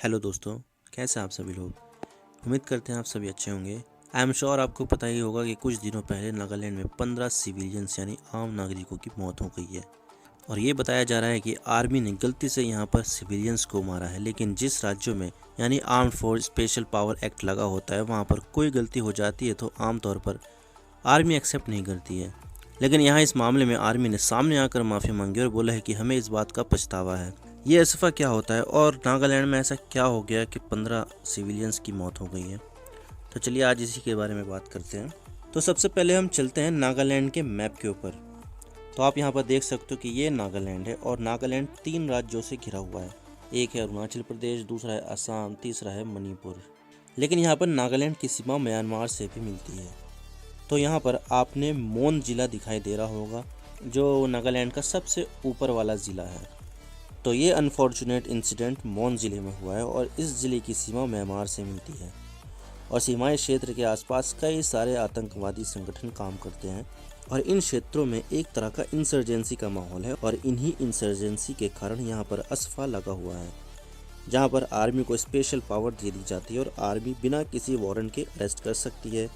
Hello दोस्तों, कैसे हैं आप सभी लोग। उम्मीद करते हैं आप सभी अच्छे होंगे। आई एम श्योर आपको पता ही होगा कि कुछ दिनों पहले नागालैंड में 15 सिविलियंस यानी आम नागरिकों की मौत हो गई है। और ये बताया जा रहा है कि आर्मी ने गलती से यहाँ पर सिविलियंस को मारा है, लेकिन जिस राज्यों में यानी armed force special power act लगा होता है वहाँ पर कोई गलती हो जाती है तो आमतौर पर आर्मी एक्सेप्ट नहीं करती है। लेकिन यहाँ इस मामले में आर्मी ने सामने आकर माफ़ी मांगी और बोला है कि हमें इस बात का पछतावा है। ये असफा क्या होता है और नागालैंड में ऐसा क्या हो गया कि 15 सिविलियंस की मौत हो गई है। तो चलिए आज इसी के बारे में बात करते हैं। तो सबसे पहले हम चलते हैं नागालैंड के मैप के ऊपर। तो आप यहाँ पर देख सकते हो कि ये नागालैंड है और नागालैंड 3 राज्यों से घिरा हुआ है। एक है अरुणाचल प्रदेश, दूसरा है असम, तीसरा है मणिपुर। लेकिन यहाँ पर नागालैंड की सीमा म्यांमार से भी मिलती है। तो यहाँ पर आपने मोन ज़िला दिखाई दे रहा होगा, जो नागालैंड का सबसे ऊपर वाला ज़िला है। तो ये अनफॉर्चुनेट इंसिडेंट मोन ज़िले में हुआ है और इस ज़िले की सीमा म्यांमार से मिलती है और सीमाई क्षेत्र के आसपास कई सारे आतंकवादी संगठन काम करते हैं और इन क्षेत्रों में एक तरह का इंसर्जेंसी का माहौल है और इन्हीं इंसर्जेंसी के कारण यहाँ पर असफा लगा हुआ है, जहाँ पर आर्मी को स्पेशल पावर दे दी जाती है और आर्मी बिना किसी वारंट के अरेस्ट कर सकती है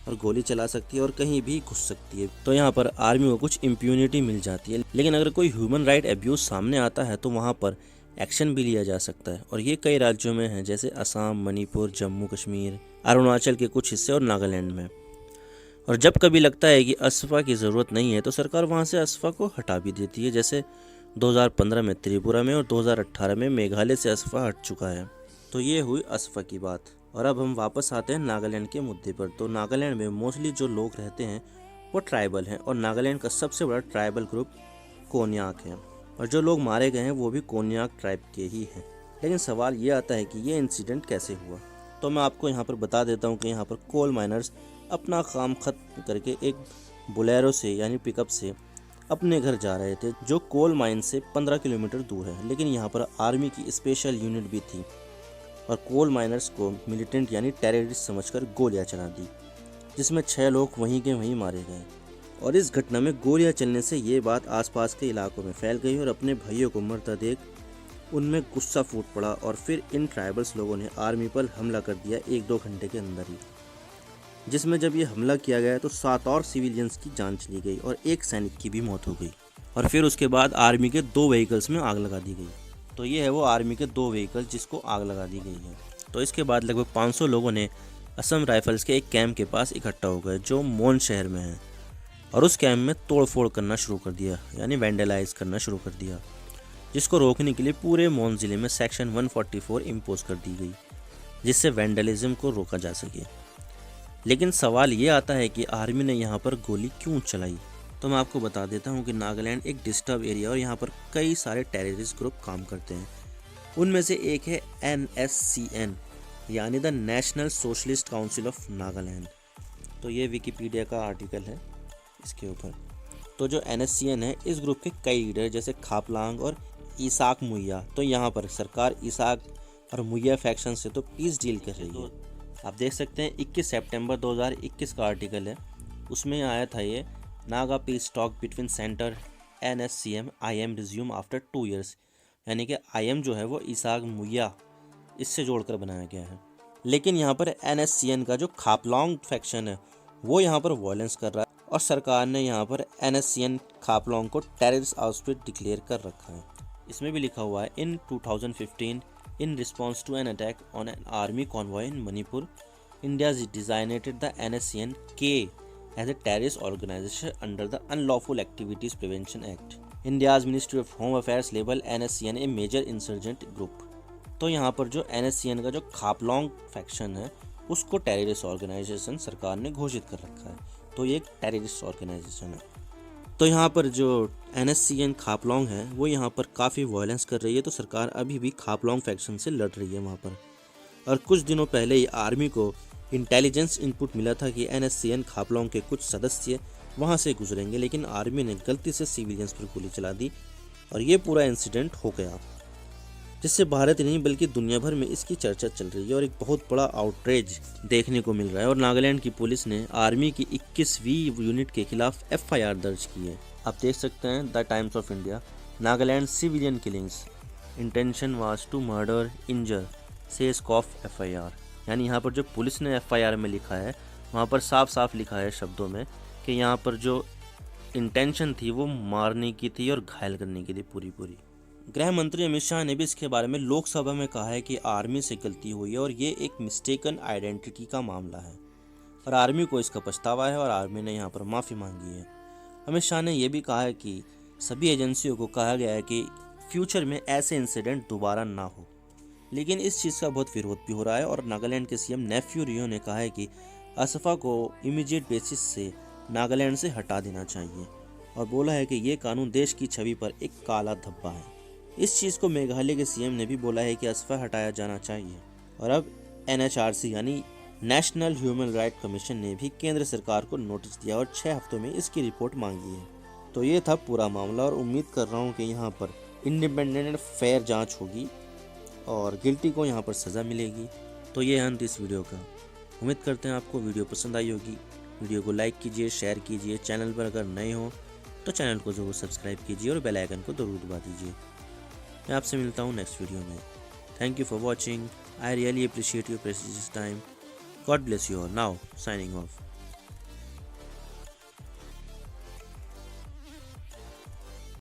और गोली चला सकती है और कहीं भी घुस सकती है। तो यहाँ पर आर्मी को कुछ इम्प्यूनिटी मिल जाती है। लेकिन अगर कोई ह्यूमन राइट अब्यूज़ सामने आता है तो वहाँ पर एक्शन भी लिया जा सकता है और ये कई राज्यों में है, जैसे असम, मणिपुर, जम्मू कश्मीर, अरुणाचल के कुछ हिस्से और नागालैंड में। और जब कभी लगता है कि असफा की ज़रूरत नहीं है तो सरकार वहाँ से असफा को हटा भी देती है, जैसे 2015 में त्रिपुरा में और 2018 में मेघालय से असफा हट चुका है। तो ये हुई असफा की बात। और अब हम वापस आते हैं नागालैंड के मुद्दे पर। तो नागालैंड में मोस्टली जो लोग रहते हैं वो ट्राइबल हैं और नागालैंड का सबसे बड़ा ट्राइबल ग्रुप कोन्याक है और जो लोग मारे गए हैं वो भी कोन्याक ट्राइब के ही हैं। लेकिन सवाल ये आता है कि ये इंसिडेंट कैसे हुआ। तो मैं आपको यहाँ पर बता देता हूँ कि यहाँ पर कोल माइनर्स अपना काम खत्म करके एक बोलेरो से यानी पिकअप से अपने घर जा रहे थे, जो कोल माइन से 15 किलोमीटर दूर है। लेकिन यहाँ पर आर्मी की स्पेशल यूनिट भी थी और कोल माइनर्स को मिलिटेंट यानी टेररिस्ट समझकर गोलियां चला दी, जिसमें 6 लोग वहीं के वहीं मारे गए। और इस घटना में गोलियां चलने से ये बात आसपास के इलाकों में फैल गई और अपने भाइयों को मरता देख उनमें गुस्सा फूट पड़ा और फिर इन ट्राइबल्स लोगों ने आर्मी पर हमला कर दिया 1-2 घंटे के अंदर ही, जिसमें जब ये हमला किया गया तो 7 और सिविलियंस की जान चली गई और 1 सैनिक की भी मौत हो गई। और फिर उसके बाद आर्मी के 2 व्हीकल्स में आग लगा दी गई। तो ये है वो आर्मी के 2 व्हीकल जिसको आग लगा दी गई है। तो इसके बाद लगभग 500 लोगों ने असम राइफल्स के एक कैंप के पास इकट्ठा हो गए, जो मोन शहर में है, और उस कैंप में तोड़फोड़ करना शुरू कर दिया, यानी वैंडलाइज करना शुरू कर दिया, जिसको रोकने के लिए पूरे मोन ज़िले में सेक्शन 144 इम्पोज कर दी गई, जिससे वैंडलिज्म को रोका जा सके। लेकिन सवाल ये आता है कि आर्मी ने यहाँ पर गोली क्यों चलाई। तो मैं आपको बता देता हूँ कि नागालैंड एक डिस्टर्ब एरिया और यहाँ पर कई सारे टेररिस्ट ग्रुप काम करते हैं। उनमें से एक है NSCN यानी the national socialist council of Nagaland. तो ये विकिपीडिया का आर्टिकल है इसके ऊपर। तो जो NSCN है, इस ग्रुप के कई लीडर जैसे खापलांग और ईसाक मुइया। तो यहाँ पर सरकार ईसाक और मुइया फैक्शन से तो पीस डील कर रही है। आप देख सकते हैं 21 सितंबर 2021 का आर्टिकल है, उसमें आया था ये Naga piece talk between centre NSCN IM resume after 2 years, यानी कि IM जो है वो ईसाक मुइया इससे जोड़कर बनाया गया है। लेकिन यहाँ पर NSCN का जो खापलॉन्ग फैक्शन है वो यहाँ पर वायलेंस कर रहा है और सरकार ने यहाँ पर NSCN खापलॉन्ग को टेररिस्ट आउटफिट डिक्लेयर कर रखा है। इसमें भी लिखा हुआ है इन 2015 in response to an attack on an army convoy in Manipur, India designated the NSCN-K as a terrorist organization under the Unlawful Activities Prevention Act. India's Ministry of Home Affairs labeled NSCN a major insurgent group. तो यहाँ पर जो NSCN का जो खापलॉन्ग faction है उसको terrorist organisation सरकार ने घोषित कर रखा है। तो ये एक टेररिस्ट ऑर्गेनाइजेशन है। तो यहाँ पर जो NSCN खापलॉन्ग है वो यहाँ पर काफ़ी वायलेंस कर रही है। तो सरकार अभी भी खापलॉन्ग फैक्शन से लड़ रही है वहाँ पर। और कुछ दिनों पहले ही आर्मी को इंटेलिजेंस इनपुट मिला था कि NSCN खापलॉन्ग के कुछ सदस्य वहाँ से गुजरेंगे, लेकिन आर्मी ने गलती से सिविलियंस पर गोली चला दी और ये पूरा इंसिडेंट हो गया, जिससे भारत ही नहीं बल्कि दुनिया भर में इसकी चर्चा चल रही है और एक बहुत बड़ा आउटरेज देखने को मिल रहा है। और नागालैंड की पुलिस ने आर्मी की 21वीं यूनिट के खिलाफ FIR दर्ज की है। आप देख सकते हैं the Times of India, Nagaland civilian killings, intention was to murder, injure says cough FIR, यानी यहाँ पर जो पुलिस ने FIR में लिखा है वहाँ पर साफ साफ लिखा है शब्दों में कि यहाँ पर जो इंटेंशन थी वो मारने की थी और घायल करने की थी पूरी पूरी। गृह मंत्री अमित शाह ने भी इसके बारे में लोकसभा में कहा है कि आर्मी से गलती हुई है और ये एक मिस्टेकन आइडेंटिटी का मामला है और आर्मी को इसका पछतावा है और आर्मी ने यहाँ पर माफ़ी मांगी है। अमित शाह ने यह भी कहा है कि सभी एजेंसियों को कहा गया है कि फ्यूचर में ऐसे इंसिडेंट दोबारा ना हो, लेकिन इस चीज़ का बहुत विरोध भी हो रहा है और नागालैंड के CM नेफ्यू रियो ने कहा है कि असफा को इमीडिएट बेसिस से नागालैंड से हटा देना चाहिए और बोला है कि ये कानून देश की छवि पर एक काला धब्बा है। इस चीज़ को मेघालय के CM ने भी बोला है कि असफा हटाया जाना चाहिए और अब NHRC यानी नेशनल ह्यूमन राइट कमीशन ने भी केंद्र सरकार को नोटिस दिया और 6 हफ्तों में इसकी रिपोर्ट मांगी है। तो ये था पूरा मामला और उम्मीद कर रहा हूँ कि यहाँ पर इंडिपेंडेंट एंड फेयर जांच होगी और गिल्टी को यहाँ पर सज़ा मिलेगी। तो ये अंत इस वीडियो का। उम्मीद करते हैं आपको वीडियो पसंद आई होगी। वीडियो को लाइक कीजिए, शेयर कीजिए, चैनल पर अगर नए हो तो चैनल को ज़रूर सब्सक्राइब कीजिए और बेल आइकन को ज़रूर दबा दीजिए। मैं आपसे मिलता हूँ नेक्स्ट वीडियो में। Thank you for watching. I really appreciate your precious time. God bless you all. Now, signing off.